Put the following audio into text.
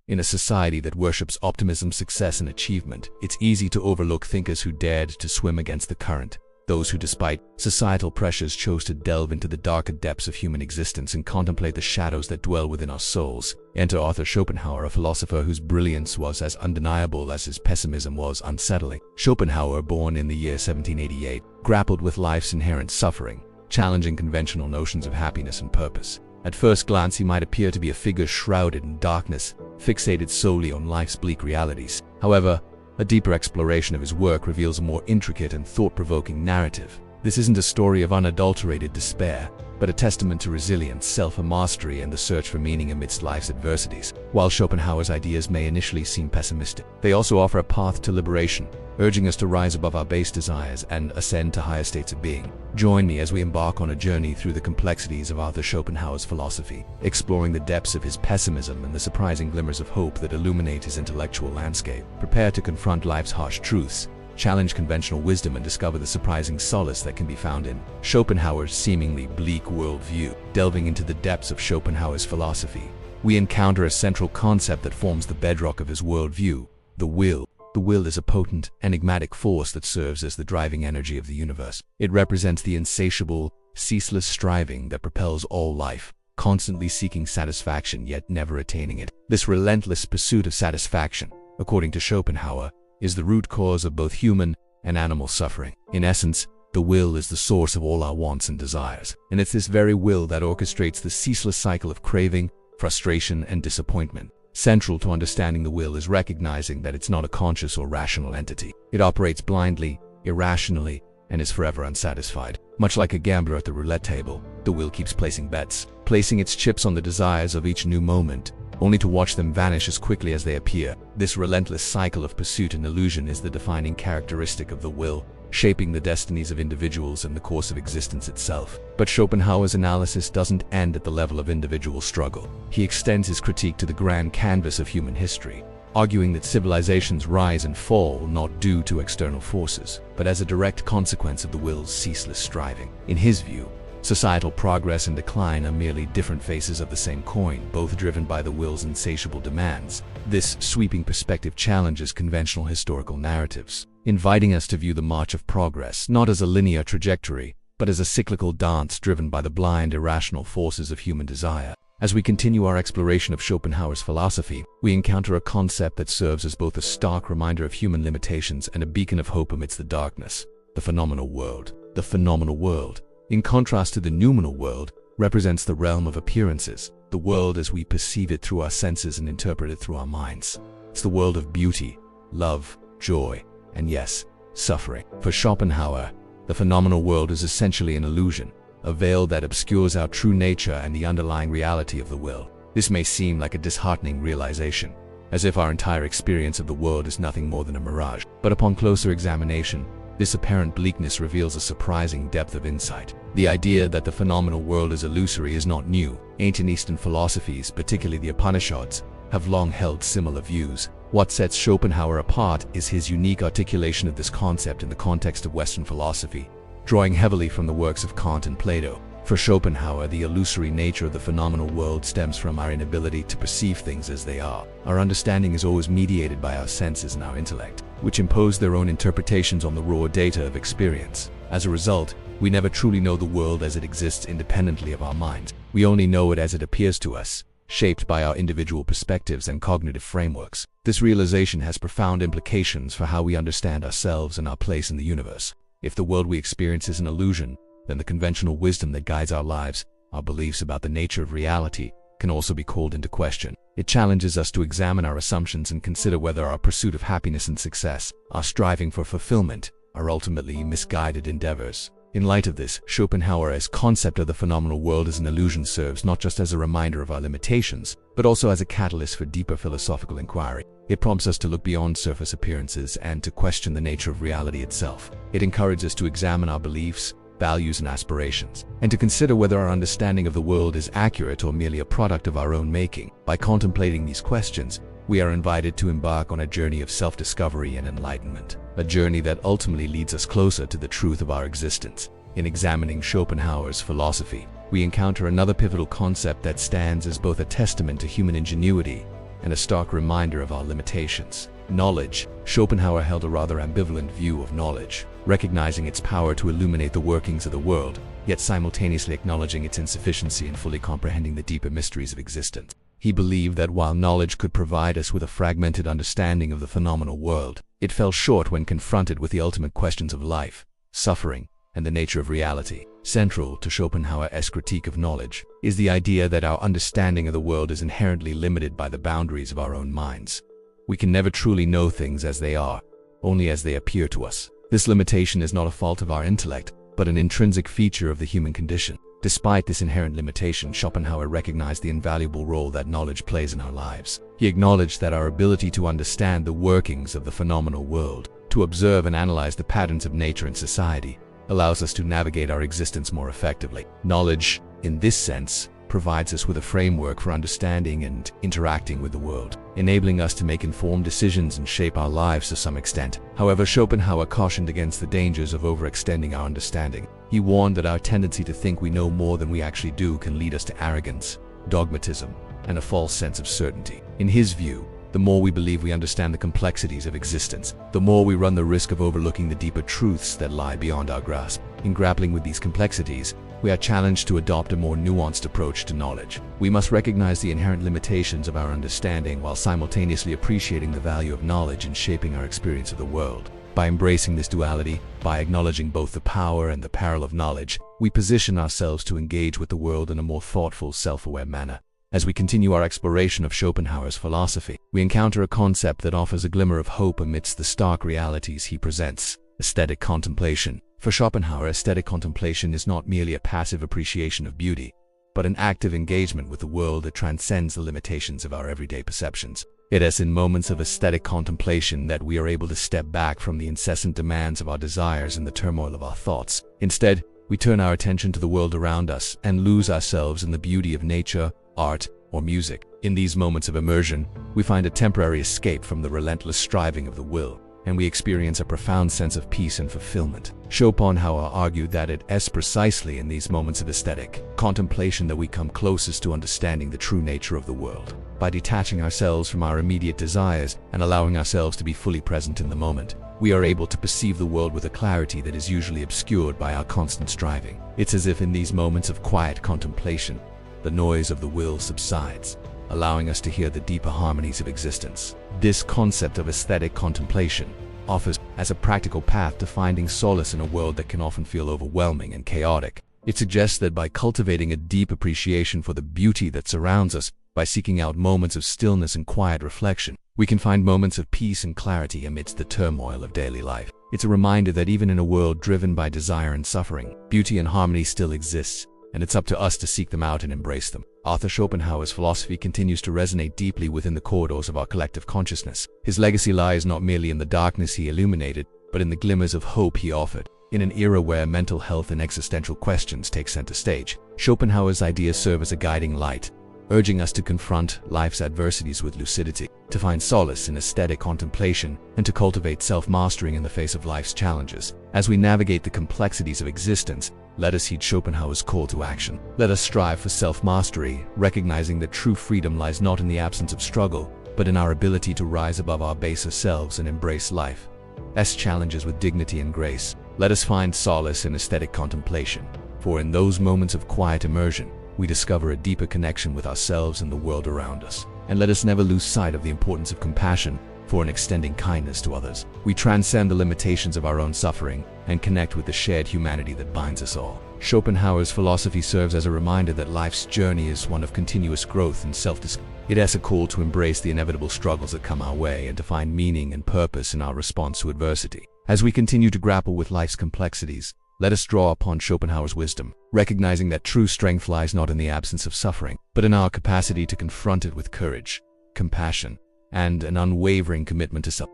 In a society that worships optimism, success, and achievement, it's easy to overlook thinkers who dared to swim against the current. Those who, despite societal pressures, chose to delve into the darker depths of human existence and contemplate the shadows that dwell within our souls. Enter Arthur Schopenhauer, a philosopher whose brilliance was as undeniable as his pessimism was unsettling. Schopenhauer, born in the year 1788, grappled with life's inherent suffering, challenging conventional notions of happiness and purpose. At first glance, he might appear to be a figure shrouded in darkness, fixated solely on life's bleak realities. However, a deeper exploration of his work reveals a more intricate and thought-provoking narrative. This isn't a story of unadulterated despair, but a testament to resilience, self-mastery, and the search for meaning amidst life's adversities. While Schopenhauer's ideas may initially seem pessimistic, they also offer a path to liberation, urging us to rise above our base desires and ascend to higher states of being. Join me as we embark on a journey through the complexities of Arthur Schopenhauer's philosophy, exploring the depths of his pessimism and the surprising glimmers of hope that illuminate his intellectual landscape. Prepare to confront life's harsh truths, challenge conventional wisdom, and discover the surprising solace that can be found in Schopenhauer's seemingly bleak worldview. Delving into the depths of Schopenhauer's philosophy, we encounter a central concept that forms the bedrock of his worldview: the will. The will is a potent, enigmatic force that serves as the driving energy of the universe. It represents the insatiable, ceaseless striving that propels all life, constantly seeking satisfaction yet never attaining it. This relentless pursuit of satisfaction, according to Schopenhauer, is the root cause of both human and animal suffering. In essence, the will is the source of all our wants and desires, and it's this very will that orchestrates the ceaseless cycle of craving, frustration, and disappointment. Central to understanding the will is recognizing that it's not a conscious or rational entity. It operates blindly, irrationally, and is forever unsatisfied. Much like a gambler at the roulette table, the will keeps placing bets, placing its chips on the desires of each new moment, only to watch them vanish as quickly as they appear. This relentless cycle of pursuit and illusion is the defining characteristic of the will, shaping the destinies of individuals and the course of existence itself. But Schopenhauer's analysis doesn't end at the level of individual struggle. He extends his critique to the grand canvas of human history, arguing that civilizations rise and fall not due to external forces, but as a direct consequence of the will's ceaseless striving. In his view, societal progress and decline are merely different faces of the same coin, both driven by the will's insatiable demands. This sweeping perspective challenges conventional historical narratives, inviting us to view the march of progress not as a linear trajectory, but as a cyclical dance driven by the blind, irrational forces of human desire. As we continue our exploration of Schopenhauer's philosophy, we encounter a concept that serves as both a stark reminder of human limitations and a beacon of hope amidst the darkness: the phenomenal world. The phenomenal world, in contrast to the noumenal world, represents the realm of appearances, the world as we perceive it through our senses and interpret it through our minds. It's the world of beauty, love, joy, and yes, suffering. For Schopenhauer, the phenomenal world is essentially an illusion, a veil that obscures our true nature and the underlying reality of the will. This may seem like a disheartening realization, as if our entire experience of the world is nothing more than a mirage. But upon closer examination, this apparent bleakness reveals a surprising depth of insight. The idea that the phenomenal world is illusory is not new. Ancient Eastern philosophies, particularly the Upanishads, have long held similar views. What sets Schopenhauer apart is his unique articulation of this concept in the context of Western philosophy, drawing heavily from the works of Kant and Plato. For Schopenhauer, the illusory nature of the phenomenal world stems from our inability to perceive things as they are. Our understanding is always mediated by our senses and our intellect, which impose their own interpretations on the raw data of experience. As a result, we never truly know the world as it exists independently of our minds. We only know it as it appears to us, shaped by our individual perspectives and cognitive frameworks. This realization has profound implications for how we understand ourselves and our place in the universe. If the world we experience is an illusion, then the conventional wisdom that guides our lives, our beliefs about the nature of reality, can also be called into question. It challenges us to examine our assumptions and consider whether our pursuit of happiness and success, our striving for fulfillment, are ultimately misguided endeavors. In light of this, Schopenhauer's concept of the phenomenal world as an illusion serves not just as a reminder of our limitations, but also as a catalyst for deeper philosophical inquiry. It prompts us to look beyond surface appearances and to question the nature of reality itself. It encourages us to examine our beliefs, values, and aspirations, and to consider whether our understanding of the world is accurate or merely a product of our own making. By contemplating these questions, we are invited to embark on a journey of self-discovery and enlightenment, a journey that ultimately leads us closer to the truth of our existence. In examining Schopenhauer's philosophy, we encounter another pivotal concept that stands as both a testament to human ingenuity and a stark reminder of our limitations. Knowledge. Schopenhauer held a rather ambivalent view of knowledge, recognizing its power to illuminate the workings of the world, yet simultaneously acknowledging its insufficiency in fully comprehending the deeper mysteries of existence. He believed that while knowledge could provide us with a fragmented understanding of the phenomenal world, it fell short when confronted with the ultimate questions of life, suffering, and the nature of reality. Central to Schopenhauer's critique of knowledge is the idea that our understanding of the world is inherently limited by the boundaries of our own minds. We can never truly know things as they are, only as they appear to us. This limitation is not a fault of our intellect, but an intrinsic feature of the human condition. Despite this inherent limitation, Schopenhauer recognized the invaluable role that knowledge plays in our lives. He acknowledged that our ability to understand the workings of the phenomenal world, to observe and analyze the patterns of nature and society, allows us to navigate our existence more effectively. Knowledge, in this sense, provides us with a framework for understanding and interacting with the world, enabling us to make informed decisions and shape our lives to some extent. However, Schopenhauer cautioned against the dangers of overextending our understanding. He warned that our tendency to think we know more than we actually do can lead us to arrogance, dogmatism, and a false sense of certainty. In his view, the more we believe we understand the complexities of existence, the more we run the risk of overlooking the deeper truths that lie beyond our grasp. In grappling with these complexities, we are challenged to adopt a more nuanced approach to knowledge. We must recognize the inherent limitations of our understanding while simultaneously appreciating the value of knowledge in shaping our experience of the world. By embracing this duality, by acknowledging both the power and the peril of knowledge, we position ourselves to engage with the world in a more thoughtful, self-aware manner. As we continue our exploration of Schopenhauer's philosophy, we encounter a concept that offers a glimmer of hope amidst the stark realities he presents: aesthetic contemplation. For Schopenhauer, aesthetic contemplation is not merely a passive appreciation of beauty, but an active engagement with the world that transcends the limitations of our everyday perceptions. It is in moments of aesthetic contemplation that we are able to step back from the incessant demands of our desires and the turmoil of our thoughts. Instead, we turn our attention to the world around us and lose ourselves in the beauty of nature, art, or music. In these moments of immersion, we find a temporary escape from the relentless striving of the will, and we experience a profound sense of peace and fulfillment. Schopenhauer argued that it is precisely in these moments of aesthetic contemplation that we come closest to understanding the true nature of the world. By detaching ourselves from our immediate desires and allowing ourselves to be fully present in the moment, we are able to perceive the world with a clarity that is usually obscured by our constant striving. It's as if in these moments of quiet contemplation, the noise of the will subsides, allowing us to hear the deeper harmonies of existence. This concept of aesthetic contemplation offers as a practical path to finding solace in a world that can often feel overwhelming and chaotic. It suggests that by cultivating a deep appreciation for the beauty that surrounds us, by seeking out moments of stillness and quiet reflection, we can find moments of peace and clarity amidst the turmoil of daily life. It's a reminder that even in a world driven by desire and suffering, beauty and harmony still exists, and it's up to us to seek them out and embrace them. Arthur Schopenhauer's philosophy continues to resonate deeply within the corridors of our collective consciousness. His legacy lies not merely in the darkness he illuminated, but in the glimmers of hope he offered. In an era where mental health and existential questions take center stage, Schopenhauer's ideas serve as a guiding light, urging us to confront life's adversities with lucidity, to find solace in aesthetic contemplation, and to cultivate self-mastering in the face of life's challenges. As we navigate the complexities of existence, let us heed Schopenhauer's call to action. Let us strive for self-mastery, recognizing that true freedom lies not in the absence of struggle, but in our ability to rise above our baser selves and embrace life's challenges with dignity and grace. Let us find solace in aesthetic contemplation, for in those moments of quiet immersion, we discover a deeper connection with ourselves and the world around us. And let us never lose sight of the importance of compassion, for in extending kindness to others, we transcend the limitations of our own suffering and connect with the shared humanity that binds us all. Schopenhauer's philosophy serves as a reminder that life's journey is one of continuous growth and self-discovery. It is a call to embrace the inevitable struggles that come our way and to find meaning and purpose in our response to adversity. As we continue to grapple with life's complexities, let us draw upon Schopenhauer's wisdom, recognizing that true strength lies not in the absence of suffering, but in our capacity to confront it with courage, compassion, and an unwavering commitment to self.